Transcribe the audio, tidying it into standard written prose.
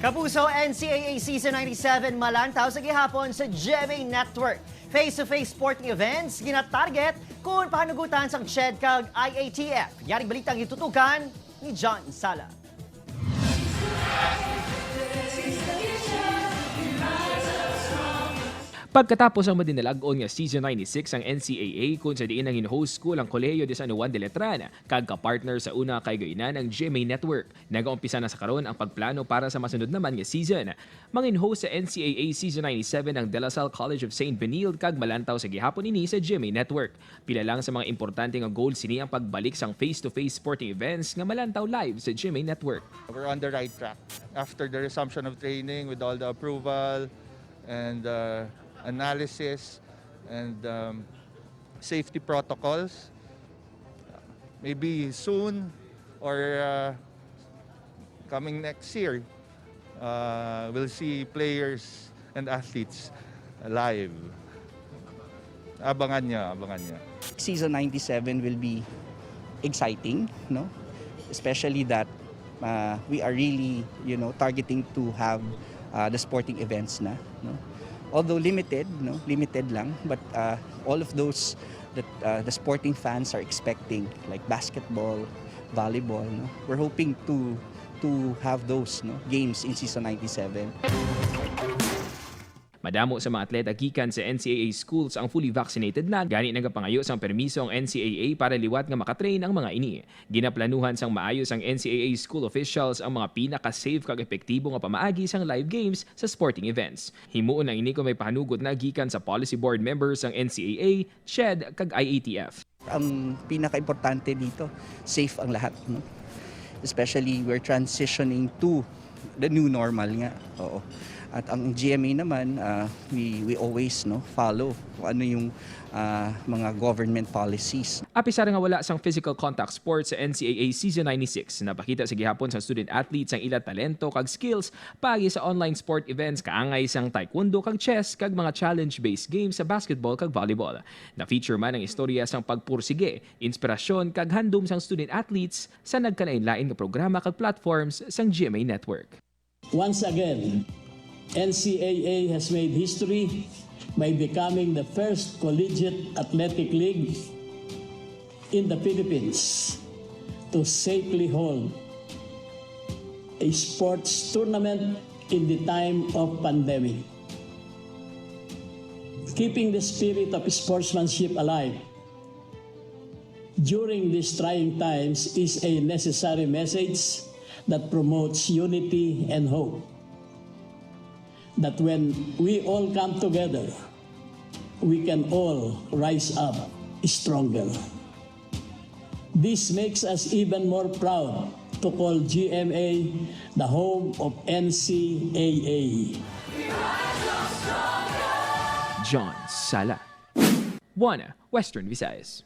Kapuso, NCAA Season 97 malantaw sa gihapon sa GMA Network. Face-to-face sporting events, gina-target kung pahanugutan sang CHED kag IATF. Yaring balitang itutukan ni John Sala. Pagkatapos ang madinalag-on nga Season 96 ang NCAA kung sa diin ang in-host school ang Colegio de San Juan de Letran, kag ka-partner sa una kay gayunan ang GMA Network. Nag-umpisa na sa karon ang pagplano para sa masunod naman nga season. Mang-in-host sa NCAA Season 97 ang De La Salle College of St. Benilde kag malantaw sa gihapon ini sa GMA Network. Pila lang sa mga importante nga goals sini ang pagbalik sang face-to-face sporting events nga malantaw live sa GMA Network. We're on the right track. After the resumption of training with all the approval and analysis and safety protocols, maybe soon or coming next year, we'll see players and athletes live. Abangan niya. Season 97 will be exciting, no? Especially that we are really, targeting to have the sporting events na, no? Although limited lang, but all of those that the sporting fans are expecting, like basketball, volleyball, no? We're hoping to have those games in Season 97. Madamo sa mga atleta gikan sa NCAA schools ang fully vaccinated na, gani nagapangayo sang permiso ang NCAA para liwat nga makatrain ang mga ini. Ginaplanuhan sang maayos ang NCAA school officials ang mga pinaka-safe kag epektibo nga pamaagi sang live games sa sporting events. Himuon ang ini kung may pahanugot na gikan sa policy board members ang NCAA, CHED kag IATF. Ang pinaka-importante dito, safe ang lahat, no? Especially we're transitioning to the new normal nga. Oo. At ang GMA naman, we always follow kung ano yung mga government policies. Apisar nga wala sang physical contact sports sa NCAA Season 96, napakita sa gihapon sa student athletes ang ila talento kag skills pagi sa online sport events kaangay sang taekwondo kag chess kag mga challenge-based games sa basketball kag volleyball. Na-feature man ang istorya sang pagpursige, inspirasyon kag handom sang student athletes sa nagkalain-lain nga programa kag platforms sang GMA Network. Once again, NCAA has made history by becoming the first collegiate athletic league in the Philippines to safely hold a sports tournament in the time of pandemic. Keeping the spirit of sportsmanship alive during these trying times is a necessary message that promotes unity and hope. That when we all come together, we can all rise up stronger. This makes us even more proud to call GMA the home of NCAA. John Sala, One Western Visayas.